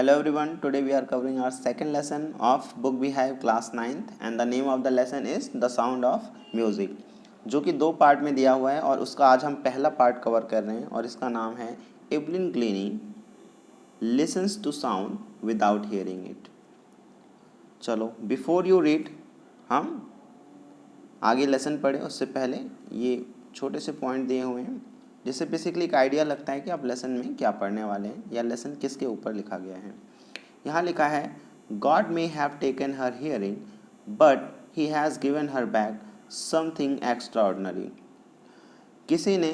Hello everyone, today we are covering our second lesson of book Beehive class 9th and the name of the lesson is The Sound of Music, जो कि दो part में दिया हुआ है और उसका आज हम पहला पार्ट कवर कर रहे हैं और इसका नाम है Evelyn Glennie listens to sound without hearing it. चलो बिफोर यू रीड हम आगे लेसन पढ़े उससे पहले ये छोटे से पॉइंट दिए हुए हैं जिससे बेसिकली एक आइडिया लगता है कि आप लेसन में क्या पढ़ने वाले हैं या लेसन किसके ऊपर लिखा गया है। यहाँ लिखा है God may have taken her hearing but he has given her back something extraordinary. किसी ने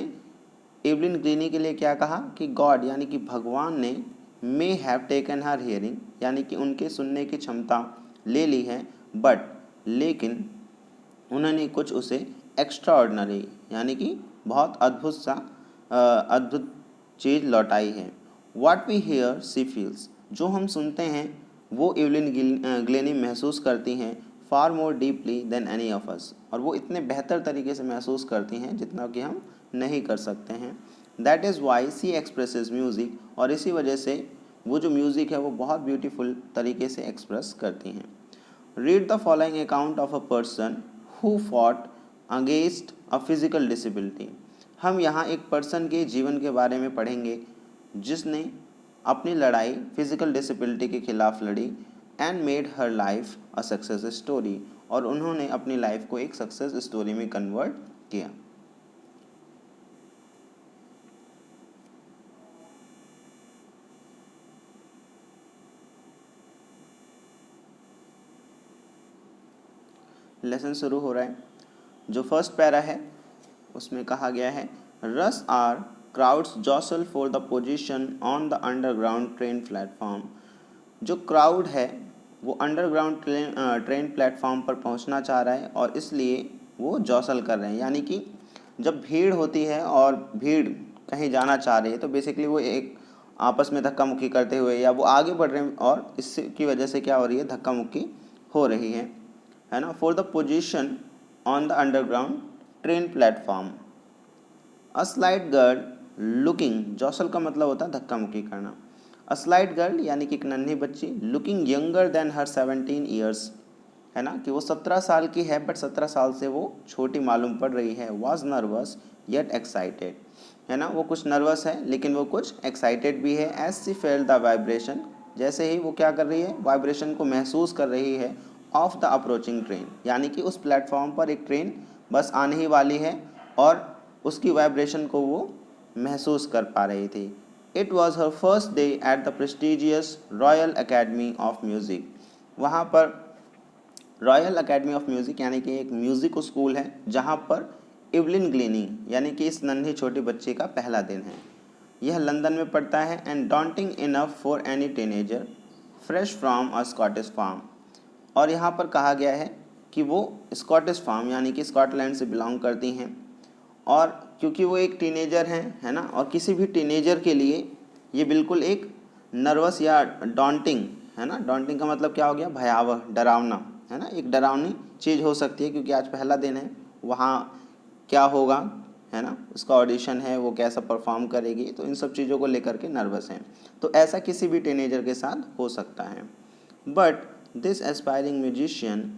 एवलिन ग्लीनी के लिए क्या कहा कि गॉड यानी कि भगवान ने may have taken her hearing यानी कि उनके सुनने की क्षमता ले ली है, बट लेकिन उन्होंने कुछ उसे एक्स्ट्राऑर्डिनरी यानी कि बहुत अद्भुत चीज़ लौटाई है। What we hear see feels, जो हम सुनते हैं वो एवलिन ग्लीनी महसूस करती हैं far more deeply than any of us, और वो इतने बेहतर तरीके से महसूस करती हैं जितना कि हम नहीं कर सकते हैं। That is why she expresses music, और इसी वजह से वो जो म्यूज़िक है वो बहुत ब्यूटीफुल तरीके से एक्सप्रेस करती हैं। Read the following account of a person who fought against a physical disability. हम यहाँ एक पर्सन के जीवन के बारे में पढ़ेंगे जिसने अपनी लड़ाई फिजिकल डिसेबिलिटी के खिलाफ लड़ी and made her life a success story, और उन्होंने अपनी लाइफ को एक सक्सेस स्टोरी में कन्वर्ट किया। लेसन शुरू हो रहा है। जो फर्स्ट पैरा है उसमें कहा गया है rush hour crowds jostle for the position on the underground train platform. जो क्राउड है वो अंडरग्राउंड ट्रेन प्लेटफॉर्म पर पहुंचना चाह रहा है और इसलिए वो जॉसल कर रहे हैं, यानी कि जब भीड़ होती है और भीड़ कहीं जाना चाह रही है तो बेसिकली वो एक आपस में धक्का मुक्की करते हुए या वो आगे बढ़ रहे हैं और इसकी वजह से क्या हो रही है, धक्का मुक्की हो रही है ना। For the position on the underground train platform a slight girl looking, जॉसल का मतलब होता है धक्का मुक्की करना। अ स्लाइट गर्ल यानी कि एक नन्ही बच्ची, लुकिंग यंगर देन हर 17 ईयर्स, है ना कि वो 17 साल की है बट 17 साल से वो छोटी मालूम पड़ रही है। वॉज नर्वस येट एक्साइटेड, है ना, वो कुछ नर्वस है लेकिन वो कुछ एक्साइटेड भी है। As she felt the vibration, जैसे ही वो क्या कर रही है, वाइब्रेशन को महसूस कर रही है। ऑफ द अप्रोचिंग ट्रेन, यानी कि उस प्लेटफॉर्म पर एक ट्रेन बस आने ही वाली है और उसकी वाइब्रेशन को वो महसूस कर पा रही थी। It was her first day at the prestigious royal academy of music. वहाँ पर रॉयल अकेडमी ऑफ म्यूज़िक यानी कि एक म्यूज़िक स्कूल है जहाँ पर एवलिन ग्लीनी यानी कि इस नन्ही छोटी बच्ची का पहला दिन है। यह लंदन में पड़ता है and daunting enough for any teenager fresh from a Scottish farm. और यहाँ पर कहा गया है कि वो स्कॉटिश फार्म यानी कि स्कॉटलैंड से बिलोंग करती हैं, और क्योंकि वो एक टीनेजर हैं, है ना, और किसी भी टीनेजर के लिए ये बिल्कुल एक नर्वस या डॉन्टिंग, है ना, डॉन्टिंग का मतलब क्या हो गया, भयावह, डरावना, है ना, एक डरावनी चीज़ हो सकती है क्योंकि आज पहला दिन है, वहाँ क्या होगा, है ना, उसका ऑडिशन है, वो कैसा परफॉर्म करेगी, तो इन सब चीज़ों को लेकर के नर्वस हैं। तो ऐसा किसी भी टीनेजर के साथ हो सकता है। But this aspiring musician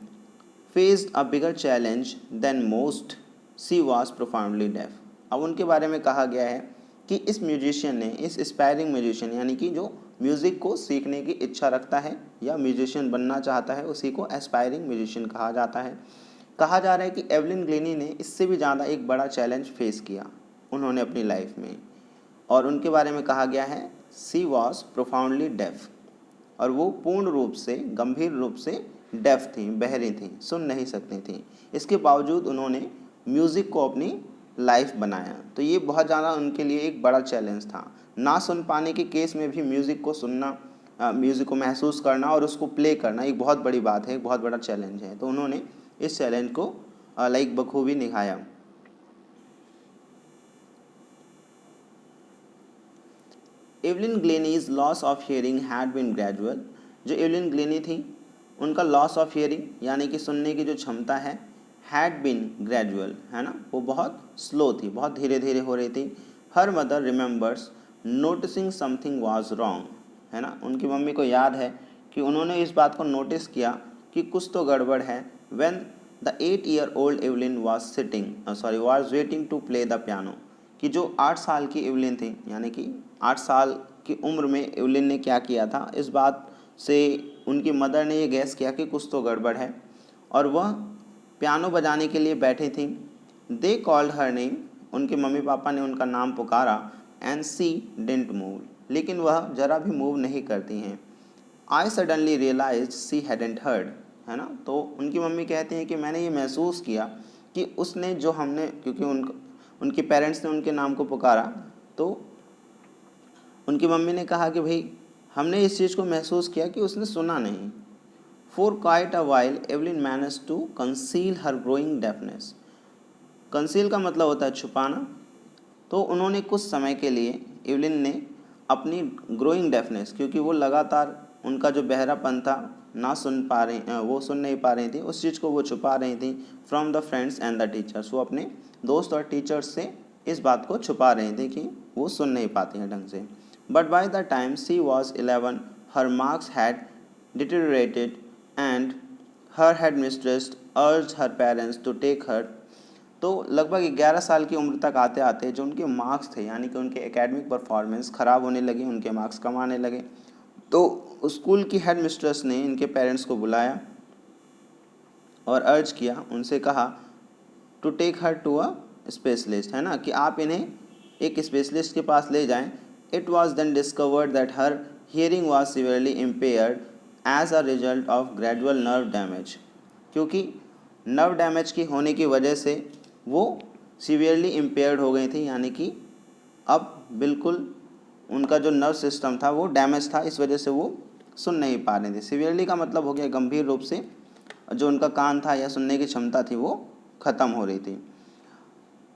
faced a bigger challenge than most, she was profoundly deaf. अब उनके बारे में कहा गया है कि इस म्यूजिशियन ने, इस एस्पायरिंग म्यूजिशियन यानी कि जो म्यूज़िक को सीखने की इच्छा रखता है या म्यूजिशियन बनना चाहता है उसी को एस्पायरिंग म्यूजिशियन कहा जाता है। कहा जा रहा है कि एवलिन ग्लीनी ने इससे भी ज़्यादा एक बड़ा चैलेंज फेस किया उन्होंने अपनी लाइफ में, और उनके बारे में कहा गया है सी वॉज प्रोफाउंडली डेफ, और वो पूर्ण रूप से, गंभीर रूप से डेफ थी, बहरी थी, सुन नहीं सकती थी। इसके बावजूद उन्होंने म्यूज़िक को अपनी लाइफ बनाया, तो ये बहुत ज़्यादा उनके लिए एक बड़ा चैलेंज था। ना सुन पाने के केस में भी म्यूज़िक को सुनना, म्यूज़िक को महसूस करना और उसको प्ले करना एक बहुत बड़ी बात है, एक बहुत बड़ा चैलेंज है। तो उन्होंने इस चैलेंज को लाइक बखूबी निभाया। Evelyn Glennie's loss of hearing had been gradual. जो एवलिन ग्लीनी थी उनका लॉस ऑफ हियरिंग यानी कि सुनने की जो क्षमता है, हैड बीन ग्रेजुअल, है ना, वो बहुत स्लो थी, बहुत धीरे धीरे हो रही थी। Her mother remembers noticing something was wrong. है ना, उनकी मम्मी को याद है कि उन्होंने इस बात को नोटिस किया कि कुछ तो गड़बड़ है। When the 8-year-old Evelyn was waiting to play the piano, कि जो 8 साल की एवलिन थी, यानी कि 8 साल की उम्र में एवलिन ने क्या किया था, इस बात से उनकी मदर ने ये गैस किया कि कुछ तो गड़बड़ है और वह पियानो बजाने के लिए बैठी थी। दे कॉल्ड हर नेम, उनके मम्मी पापा ने उनका नाम पुकारा। एंड सी डिडंट मूव, लेकिन वह जरा भी मूव नहीं करती हैं। I suddenly realize she hadn't heard, है ना, तो उनकी मम्मी कहती हैं कि मैंने ये महसूस किया कि उसने जो हमने, क्योंकि उनके पेरेंट्स ने उनके नाम को पुकारा, तो उनकी मम्मी ने कहा कि भाई हमने इस चीज़ को महसूस किया कि उसने सुना नहीं। For quite a while Evelyn manage to conceal her growing deafness, conceal का मतलब होता है छुपाना, तो उन्होंने कुछ समय के लिए, एवलिन ने अपनी ग्रोइंग डेफनेस, क्योंकि वो लगातार उनका जो बहरापन था, ना सुन पा रही, वो सुन नहीं पा रही थी, उस चीज़ को वो छुपा रही थी। From the friends and the teachers, वो अपने दोस्त और टीचर्स से इस बात को छुपा रही थी कि वो सुन नहीं पाती हैं ढंग से। But by the time she was 11 her marks had deteriorated and her headmistress urge her parents to take her, तो लगभग 11 साल की उम्र तक आते आते जो उनके मार्क्स थे, यानी कि उनके एकेडमिक परफॉर्मेंस ख़राब होने लगे, उनके मार्क्स कम आने लगे, तो स्कूल की हेड मिस्ट्रेस ने इनके पेरेंट्स को बुलाया और अर्ज किया, उनसे कहा to take her to a specialist, है ना, कि आप इन्हें एक स्पेशलिस्ट के पास ले जाएं। It was then discovered that her hearing was severely impaired as a result of gradual nerve damage, क्योंकि नर्व डैमेज की होने की वजह से वो सीवियरली इम्पेयर्ड हो गई थी, यानी कि अब बिल्कुल उनका जो नर्व सिस्टम था वो डैमेज था, इस वजह से वो सुन नहीं पा रहे थे। सीवियरली का मतलब हो गया गंभीर रूप से, जो उनका कान था या सुनने की क्षमता थी वो ख़त्म हो रही थी।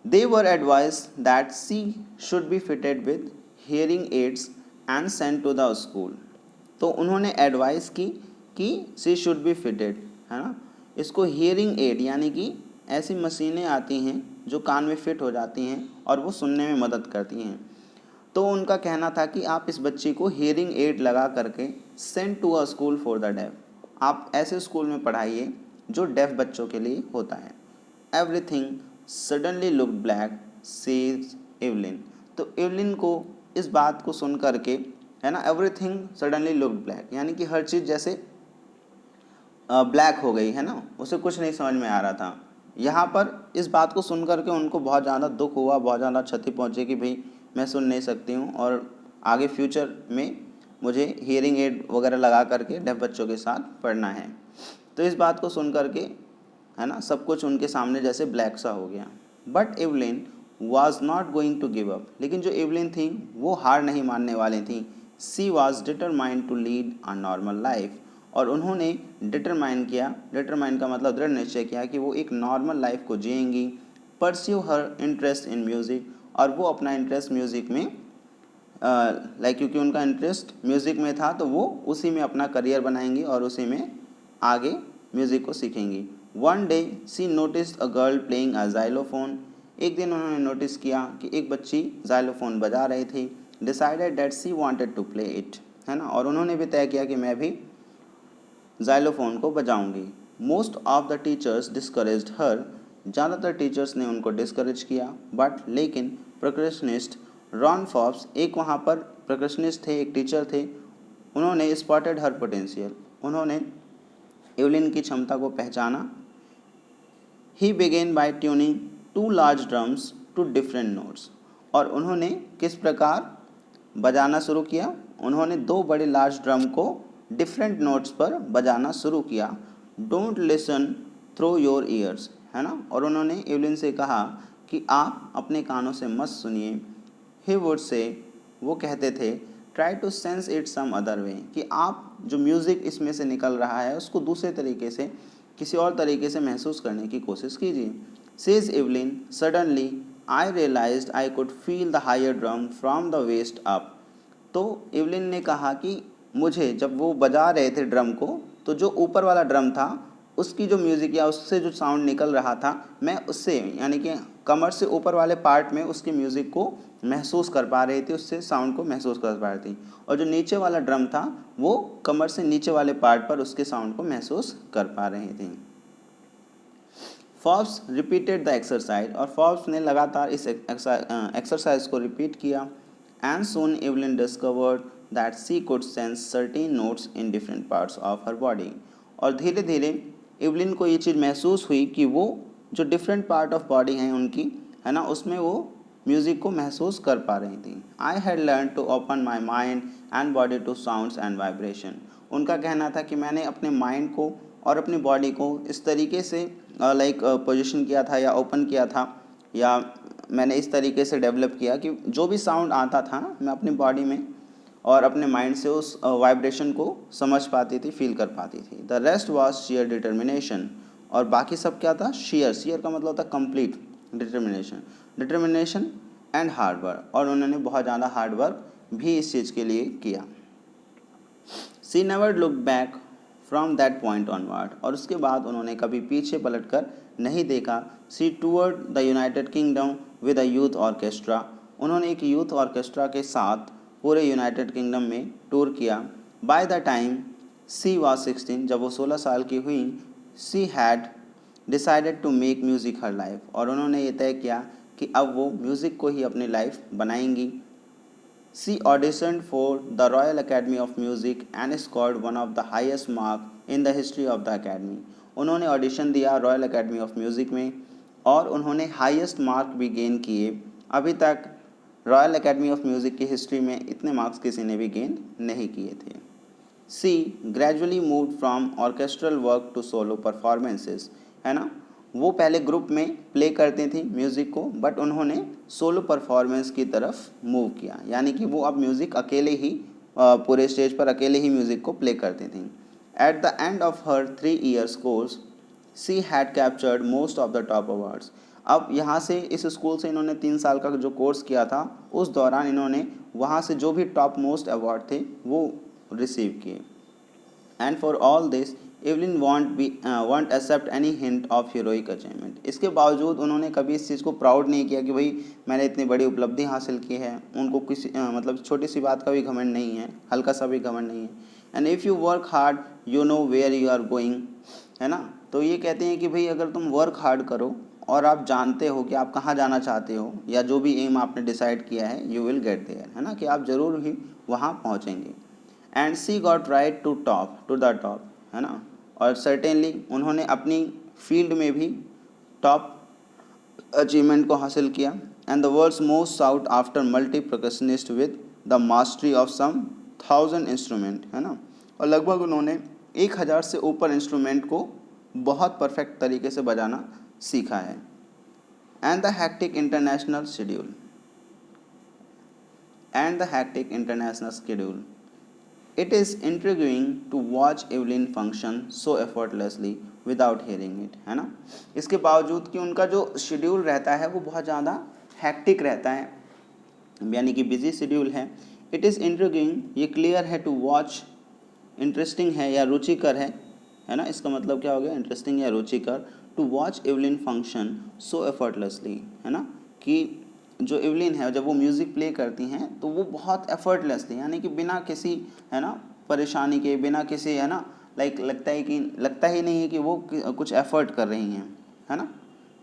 They were advise that she should be fitted with hearing aids and sent to the school, तो उन्होंने एडवाइस की कि सी शुड बी फिटेड, है ना, इसको हियरिंग एड, यानी कि ऐसी मशीनें आती हैं जो कान में फिट हो जाती हैं और वो सुनने में मदद करती हैं, तो उनका कहना था कि आप इस बच्ची को हियरिंग एड लगा करके send to a school for the deaf, आप ऐसे स्कूल में पढ़ाइए जो डेफ बच्चों के लिए होता है। Everything suddenly look black says Evelyn, तो एवलिन को इस बात को सुन करके, है ना, एवरीथिंग सडनली लुक ब्लैक, यानी कि हर चीज़ जैसे ब्लैक हो गई, है ना, उसे कुछ नहीं समझ में आ रहा था। यहाँ पर इस बात को सुन करके उनको बहुत ज़्यादा दुख हुआ, बहुत ज़्यादा क्षति पहुँची कि भाई मैं सुन नहीं सकती हूँ और आगे फ्यूचर में मुझे हियरिंग एड वगैरह लगा करके डेफ बच्चों के साथ पढ़ना है। तो इस बात को सुन करके, है ना, सब कुछ उनके सामने जैसे ब्लैक सा हो गया। But Evelyn was not going to give up, लेकिन जो एवलिन थी वो हार नहीं मानने वाली थी। She was determined to lead a normal life, और उन्होंने डिटरमाइन का मतलब दृढ़ निश्चय किया कि वो एक नॉर्मल लाइफ को जिएंगी। Pursue her interest in music, और वो अपना इंटरेस्ट म्यूज़िक में क्योंकि उनका इंटरेस्ट म्यूज़िक में था तो वो उसी में अपना करियर बनाएंगी और उसी में आगे म्यूज़िक को सीखेंगी। One day she notice a girl playing a xylophone, एक दिन उन्होंने नोटिस किया कि एक बच्ची जाइलोफोन बजा रही थी। Decided that she wanted to play it, है ना, और उन्होंने भी तय किया कि मैं भी जाइलोफोन को बजाऊंगी। Most of the teachers discouraged her, ज़्यादातर टीचर्स ने उनको डिस्करेज किया। बट लेकिन प्रोक्रेशनिस्ट रॉन फॉब्स, एक वहाँ पर प्रोक्रेशनिस्ट थे, एक टीचर थे, उन्होंने स्पॉटेड हर पोटेंशियल, उन्होंने एवलिन की क्षमता को पहचाना। He began by tuning 2 large drums to different notes, और उन्होंने किस प्रकार बजाना शुरू किया, उन्होंने 2 बड़े लार्ज ड्रम को डिफरेंट नोट्स पर बजाना शुरू किया। Don't listen through your ears, है ना, और उन्होंने एवलिन से कहा कि आप अपने कानों से मत सुनिए। ही वुड से, वो कहते थे, try to sense it some other way, कि आप जो म्यूज़िक इसमें से निकल रहा है उसको दूसरे तरीके से, किसी और तरीके से महसूस करने की कोशिश कीजिए। Says Evelyn, suddenly I realised I could feel the higher drum from the waist up, तो एवलिन ने कहा कि मुझे, जब वो बजा रहे थे ड्रम को, तो जो ऊपर वाला ड्रम था उसकी जो म्यूज़िक या उससे जो साउंड निकल रहा था, मैं उससे यानी कि कमर से ऊपर वाले पार्ट में उसके म्यूज़िक को महसूस कर पा रही थी, उससे साउंड को महसूस कर पा रही थी। और जो नीचे वाला ड्रम था वो कमर से नीचे वाले पार्ट पर उसके साउंड को महसूस कर पा रही थी। फॉब्स रिपीटेड द एक्सरसाइज, और फॉब्स ने लगातार इस एक्सरसाइज को रिपीट किया। And soon Evelyn discovered that she could sense certain notes in different parts of her body, और धीरे धीरे एवलिन को ये चीज़ महसूस हुई कि वो जो डिफरेंट पार्ट ऑफ बॉडी हैं उनकी, है ना, उसमें वो म्यूज़िक को महसूस कर पा रही थी। I had learn to open my mind and body to sounds and vibration. उनका कहना था कि मैंने अपने माइंड को और अपनी बॉडी को इस तरीके से पोजीशन किया था या ओपन किया था, या मैंने इस तरीके से डेवलप किया कि जो भी साउंड आता था मैं अपनी बॉडी में और अपने माइंड से उस वाइब्रेशन को समझ पाती थी, फील कर पाती थी। The rest was share determination, और बाकी सब क्या था, शेयर का मतलब होता है complete, determination and hard work, और उन्होंने बहुत ज़्यादा हार्ड वर्क भी इस चीज़ के लिए किया। She never look back from that point onward, और उसके बाद उन्होंने कभी पीछे पलट कर नहीं देखा। She toured the United Kingdom with a youth orchestra, उन्होंने एक यूथ ऑर्केस्ट्रा के साथ पूरे यूनाइटेड किंगडम में टूर किया। By the time she was 16, जब वो 16 साल की हुई, she had decided to make music her life, और उन्होंने ये तय किया कि अब वो म्यूज़िक को ही अपनी लाइफ बनाएंगी। She auditioned for the Royal Academy of Music and scored one of the highest mark in the history of the academy. उन्होंने ऑडिशन दिया रॉयल एकेडमी ऑफ म्यूज़िक में और उन्होंने हाईएस्ट मार्क भी गेन किए। अभी तक रॉयल एकेडमी ऑफ म्यूज़िक की हिस्ट्री में इतने मार्क्स किसी ने भी गेन नहीं किए थे। She gradually moved from orchestral work to solo performances, है ना, वो पहले ग्रुप में प्ले करती थी म्यूज़िक को, बट उन्होंने सोलो परफॉर्मेंस की तरफ मूव किया, यानी कि वो अब म्यूज़िक अकेले ही पूरे स्टेज पर अकेले ही म्यूज़िक को प्ले करती थी। At the end of her 3 years course she had captured most of the top awards. अब यहाँ से इस स्कूल से इन्होंने 3 साल का जो कोर्स किया था उस दौरान इन्होंने वहाँ से जो भी टॉप मोस्ट अवार्ड थे वो रिसीव किए। And for all this Evelyn won't accept any hint of heroic achievement. इसके बावजूद उन्होंने कभी इस चीज़ को प्राउड नहीं किया कि भाई मैंने इतनी बड़ी उपलब्धि हासिल की है। उनको किसी मतलब छोटी सी बात का भी घमंड नहीं है, हल्का सा भी घमंड नहीं है। And if you work hard you know where you are going, है ना, तो ये कहते हैं कि भाई अगर तुम वर्क हार्ड करो और आप जानते हो कि आप कहाँ जाना चाहते हो या जो भी एम आपने डिसाइड किया है, यू विल गेट देयर, है ना, कि आप ज़रूर ही वहाँ पहुँचेंगे। And she got right to the top, है ना, और सर्टेनली उन्होंने अपनी फील्ड में भी टॉप अचीवमेंट को हासिल किया। And the world's most sought after multi percussionist with the mastery of some 1000 instrument, है ना, और लगभग उन्होंने 1000 से ऊपर इंस्ट्रूमेंट को बहुत परफेक्ट तरीके से बजाना सीखा है। And the hectic international schedule It is intriguing to watch Evelyn function so effortlessly without hearing it, है ना, इसके बावजूद कि उनका जो शेड्यूल रहता है वो बहुत ज़्यादा हैक्टिक रहता है, यानी कि बिजी शेड्यूल है। इट इज़ इंट्रिगिंग, ये क्लियर है, टू वॉच इंटरेस्टिंग है या रुचिकर है ना, इसका मतलब क्या हो गया, इंटरेस्टिंग या रुचिकर। To watch Evelyn function so effortlessly, है ना, कि जो एवलिन है जब वो म्यूज़िक प्ले करती हैं तो वो बहुत एफर्टलेसली, यानी कि बिना किसी, है ना, परेशानी के, बिना किसी, है ना, लगता ही नहीं है कि वो कुछ एफर्ट कर रही हैं, है ना,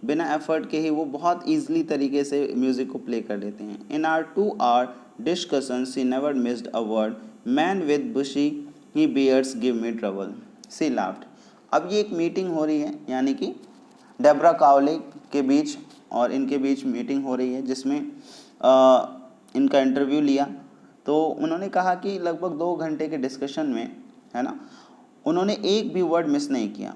बिना एफर्ट के ही वो बहुत ईजिली तरीके से म्यूज़िक को प्ले कर लेते हैं। In our 2 hour discussion she never missed a word, men with bushy he beards give me trouble, she laughed. अब ये एक मीटिंग हो रही है, यानी कि डेब्रा कावले के बीच और इनके बीच मीटिंग हो रही है जिसमें इनका इंटरव्यू लिया। तो उन्होंने कहा कि लगभग 2 घंटे के डिस्कशन में, है ना, उन्होंने एक भी वर्ड मिस नहीं किया,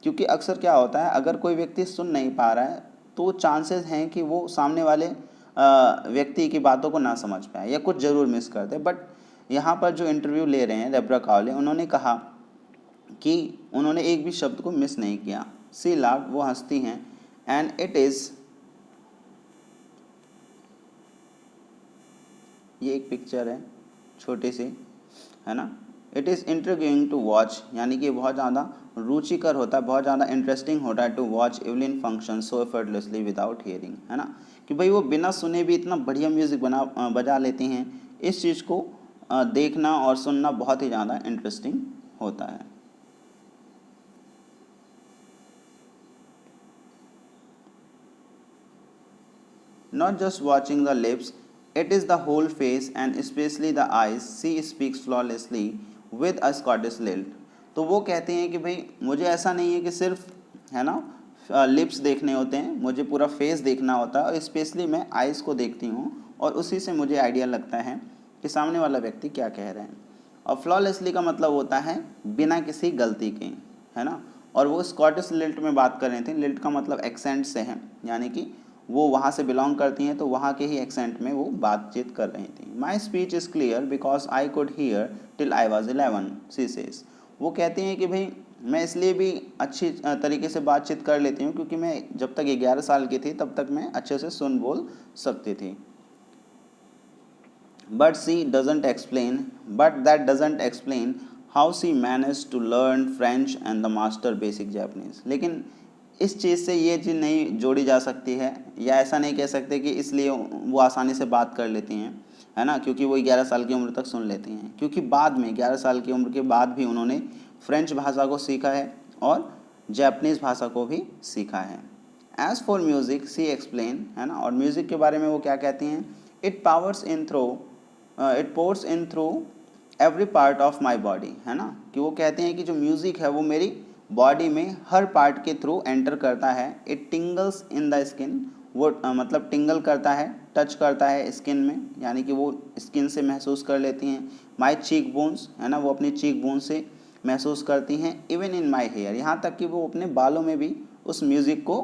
क्योंकि अक्सर क्या होता है अगर कोई व्यक्ति सुन नहीं पा रहा है तो चांसेस हैं कि वो सामने वाले व्यक्ति की बातों को ना समझ पाए या कुछ ज़रूर मिस कर दे। बट यहाँ पर जो इंटरव्यू ले रहे हैं डेब्रा कावले, उन्होंने कहा कि उन्होंने एक भी शब्द को मिस नहीं किया। सी लाफ्ड, वो हंसती हैं। एंड इट इज़, ये एक पिक्चर है छोटी सी, है ना, it is intriguing to watch, यानी कि बहुत ज़्यादा रुचिकर होता है, बहुत ज़्यादा इंटरेस्टिंग होता है to watch Evelyn function so effortlessly without hearing, है ना, कि भाई वो बिना सुने भी इतना बढ़िया म्यूज़िक बजा लेती हैं। इस चीज़ को देखना और सुनना बहुत ही ज़्यादा इंटरेस्टिंग होता है। Not just watching the lips, it is the whole face and especially the eyes. She speaks flawlessly with a Scottish lilt. तो वो कहते हैं कि भाई मुझे ऐसा नहीं है कि सिर्फ, है ना, लिप्स देखने होते हैं, मुझे पूरा फेस देखना होता है और स्पेशली मैं आइज़ को देखती हूँ और उसी से मुझे आइडिया लगता है कि सामने वाला व्यक्ति क्या कह रहे हैं। और फ्लॉलेसली का मतलब होता है बिना किसी गलती के, है ना। और वो स्कॉटिश लिल्ट में बात कर रहे थे। लिल्ट का मतलब एक्सेंट से है, यानी कि वो वहाँ से बिलोंग करती हैं तो वहाँ के ही एक्सेंट में वो बातचीत कर रही थी। My speech is clear because I could hear till I was 11 she says. वो कहती हैं कि भाई मैं इसलिए भी अच्छी तरीके से बातचीत कर लेती हूँ क्योंकि मैं जब तक 11 साल की थी तब तक मैं अच्छे से सुन बोल सकती थी। But that doesn't explain how she managed to learn French and the master basic Japanese. लेकिन इस चीज़ से ये चीज़ नहीं जोड़ी जा सकती है, या ऐसा नहीं कह सकते कि इसलिए वो आसानी से बात कर लेती हैं, है ना, क्योंकि वो 11 साल की उम्र तक सुन लेती हैं, क्योंकि बाद में 11 साल की उम्र के बाद भी उन्होंने फ्रेंच भाषा को सीखा है और जैपनीज़ भाषा को भी सीखा है। As for music she explain, है ना, और म्यूज़िक के बारे में वो क्या कहती हैं, it pores in through every part of my body, है ना, कि वो कहते हैं कि जो म्यूज़िक है वो मेरी बॉडी में हर पार्ट के थ्रू एंटर करता है। इट टिंगल्स इन द स्किन, वो मतलब टिंगल करता है, टच करता है स्किन में, यानी कि वो स्किन से महसूस कर लेती हैं। माई चीक बोन्स, है ना, वो अपनी चीक बोन से महसूस करती हैं। इवन इन माई हेयर, यहाँ तक कि वो अपने बालों में भी उस म्यूज़िक को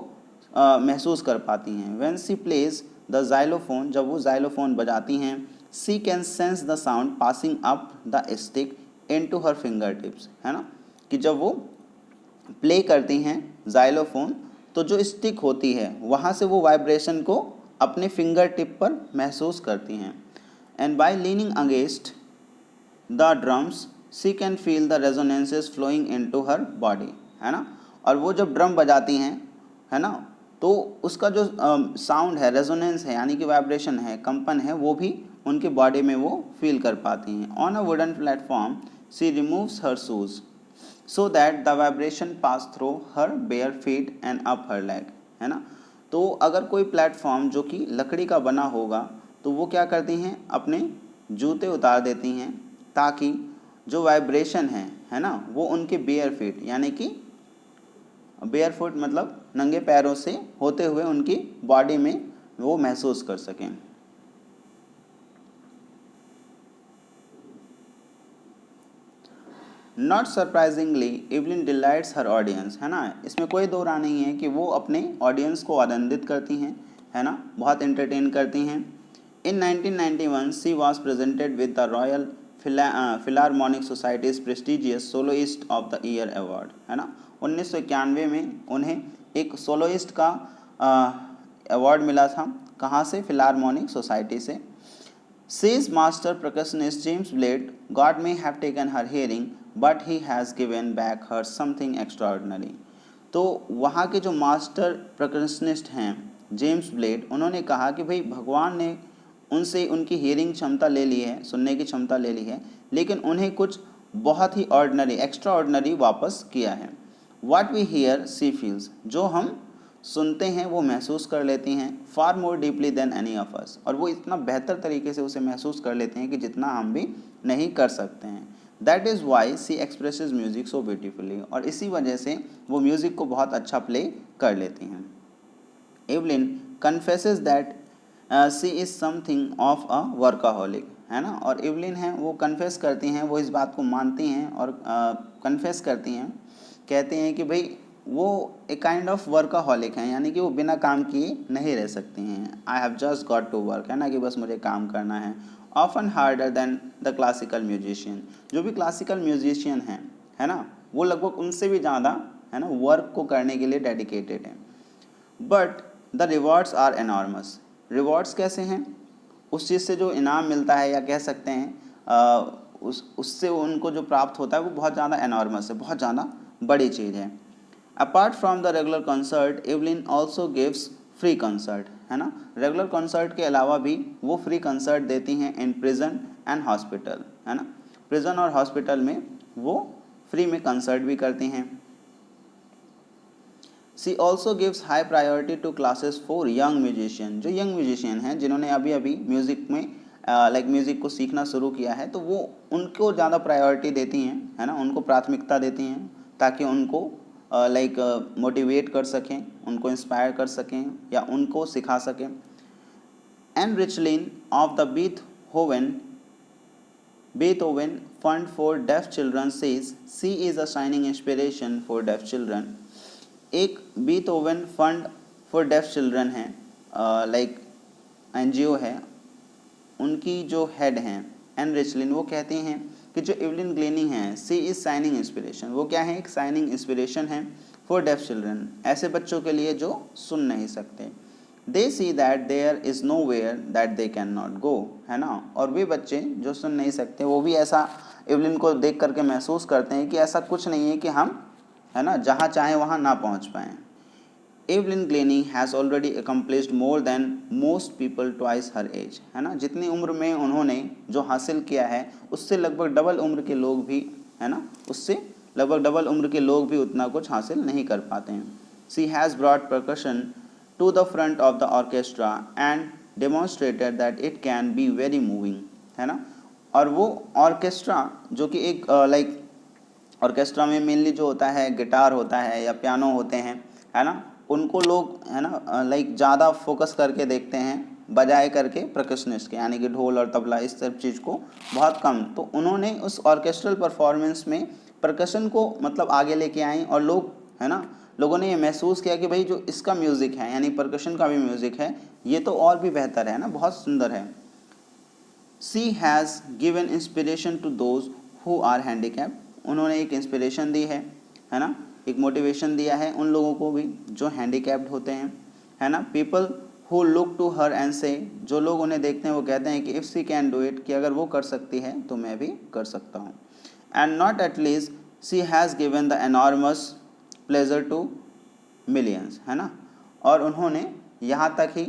महसूस कर पाती हैं। When she plays the xylophone, जब वो जाइलोफोन बजाती हैं, she can sense the sound passing up the stick into her fingertips, है ना, कि जब वो प्ले करती हैं जाइलोफोन तो जो स्टिक होती है वहाँ से वो वाइब्रेशन को अपने फिंगर टिप पर महसूस करती हैं। And by leaning against the drums she can feel the resonances flowing into her body, है ना, और वो जब ड्रम बजाती हैं, है ना, तो उसका जो साउंड है, रेजोनेंस है, यानी कि वाइब्रेशन है, कंपन है, वो भी उनके बॉडी में वो फील कर पाती हैं। On a wooden platform she removes her shoes so that the vibration pass through her bare feet and up her leg, है ना। तो अगर कोई प्लेटफॉर्म जो कि लकड़ी का बना होगा तो वो क्या करती हैं, अपने जूते उतार देती हैं ताकि जो वाइब्रेशन है ना, वो उनके बेयर फीट, यानी कि बेयर फुट मतलब नंगे पैरों से होते हुए उनकी बॉडी में वो महसूस कर सकें। Not surprisingly Evelyn delights her audience, है ना, इसमें कोई दो राय नहीं है कि वो अपने ऑडियंस को आनंदित करती हैं, है ना, बहुत एंटरटेन करती हैं। In 1991 she was presented with the Royal Philharmonic Society's prestigious soloist of the year award, है ना। 1991 में उन्हें एक सोलोइस्ट का अवार्ड मिला था, कहाँ से, फिलारमोनिक सोसाइटी से। Says master percussionist James Blade, God may have taken her hearing, but he has given back her something extraordinary. तो वहाँ के जो मास्टर परकशनिस्ट हैं जेम्स ब्लेड, उन्होंने कहा कि भाई भगवान ने उनसे उनकी हियरिंग क्षमता ले ली है, सुनने की क्षमता ले ली है, लेकिन उन्हें कुछ बहुत ही ऑर्डिनरी, एक्स्ट्रा ऑर्डिनरी वापस किया है। What we hear she feels, जो हम सुनते हैं वो महसूस कर लेती हैं, far more deeply than any of us, और वो इतना बेहतर तरीके से उसे महसूस कर लेते हैं कि जितना हम भी नहीं कर सकते हैं। That is why she expresses music so beautifully, और इसी वजह से वो म्यूज़िक को बहुत अच्छा प्ले कर लेती हैं। Evelyn confesses that she is something of a workaholic, है ना, और एवलिन हैं वो कन्फेस करती हैं, वो इस बात को मानती हैं और कन्फेस करती हैं, कहते हैं कि भाई वो एक काइंड ऑफ वर्काहॉलिक हैं, यानी कि वो बिना काम किए नहीं रह सकती हैं। I have just got to work, है ना, कि बस मुझे काम करना है। Often harder than the classical musician, जो भी क्लासिकल म्यूजिशियन हैं, है ना, वो लगभग उनसे भी ज़्यादा, है ना, वर्क को करने के लिए डेडिकेटेड हैं। But the rewards are enormous, rewards कैसे हैं, उस चीज़ से जो इनाम मिलता है, या कह सकते हैं उससे उनको जो प्राप्त होता है वो बहुत ज़्यादा एनॉर्मस है, बहुत ज़्यादा बड़ी चीज़ है। Apart from the regular concert Evelyn also gives free concert, है ना। रेगुलर कंसर्ट के अलावा भी वो फ्री कंसर्ट देती हैं इन प्रिजन एंड हॉस्पिटल, है ना। प्रिजन और हॉस्पिटल में वो फ्री में कंसर्ट भी करती हैं। She also gives high priority to classes for young musician, जो यंग म्यूजिशियन हैं जिन्होंने अभी अभी म्यूज़िक में म्यूज़िक को सीखना शुरू किया है, तो वो उनको ज़्यादा प्रायोरिटी देती हैं, है ना, उनको प्राथमिकता देती हैं ताकि उनको मोटिवेट कर सकें, उनको इंस्पायर कर सकें या उनको सिखा सकें। And रिचलिन of the Beethoven Fund for Deaf Children says she is a shining inspiration for deaf children. एक Beethoven fund for deaf children है, NGO है, उनकी जो हेड हैं एन रिचलिन, वो कहती हैं कि जो एवलिन ग्लेनिंग है सी इज़ शाइनिंग इंस्पिरेशन, वो क्या है, एक शाइनिंग इंस्पिरेशन है फॉर डेफ चिल्ड्रन, ऐसे बच्चों के लिए जो सुन नहीं सकते। They see that there is nowhere that they can not go, है ना। और वे बच्चे जो सुन नहीं सकते वो भी ऐसा एवलिन को देख करके महसूस करते हैं कि ऐसा कुछ नहीं है कि हम, है ना, जहाँ चाहें वहाँ ना पहुँच पाएँ। Evelyn Glennie has already accomplished more than most people twice her age, है ना। जितनी उम्र में उन्होंने जो हासिल किया है उससे लगभग डबल उम्र के लोग भी, है ना, उससे लगभग डबल उम्र के लोग भी उतना कुछ हासिल नहीं कर पाते हैं। She has brought percussion to the front of the orchestra and demonstrated that it can be very moving, है ना। और वो ऑर्केस्ट्रा जो कि एक ऑर्केस्ट्रा में मेनली जो होता है गिटार होता है या पियानो होते हैं, है ना, उनको लोग, है ना, ज़्यादा फोकस करके देखते हैं बजाए करके परकशनिस्ट के, यानी कि ढोल और तबला इस सब चीज़ को बहुत कम। तो उन्होंने उस ऑर्केस्ट्रल परफॉर्मेंस में परकशन को आगे लेके आई और लोग, है ना, लोगों ने ये महसूस किया कि भाई जो इसका म्यूज़िक है यानी परकशन का भी म्यूज़िक है ये तो और भी बेहतर है ना, बहुत सुंदर है। She has given inspiration to those who are handicapped, उन्होंने एक इंस्पिरेशन दी है ना, एक मोटिवेशन दिया है उन लोगों को भी जो हैंडीकैप्ड होते हैं, है ना। People who look to her and say, जो लोग उन्हें देखते हैं वो कहते हैं कि if she can do it, कि अगर वो कर सकती है तो मैं भी कर सकता हूँ। And not at least she has given the enormous pleasure to millions, है ना। और उन्होंने यहाँ तक ही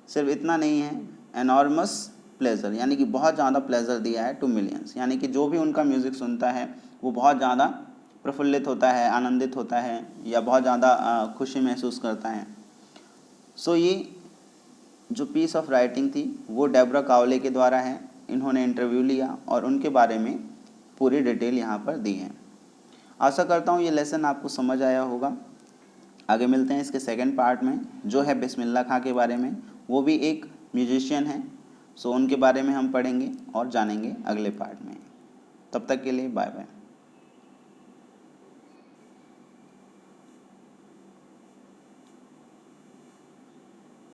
सिर्फ इतना नहीं है, एनॉर्मस प्लेजर यानी कि बहुत ज़्यादा प्लेजर दिया है टू मिलियंस, यानी कि जो भी उनका म्यूज़िक सुनता है वो बहुत ज़्यादा प्रफुल्लित होता है, आनंदित होता है या बहुत ज़्यादा खुशी महसूस करता है। सो ये जो पीस ऑफ राइटिंग थी वो डेब्रा कावले के द्वारा है, इन्होंने इंटरव्यू लिया और उनके बारे में पूरी डिटेल यहाँ पर दी है। आशा करता हूँ ये लेसन आपको समझ आया होगा। आगे मिलते हैं इसके सेकंड पार्ट में, जो है बिस्मिल्लाह खां के बारे में, वो भी एक म्यूजिशियन है। सो उनके बारे में हम पढ़ेंगे और जानेंगे अगले पार्ट में। तब तक के लिए बाय बाय।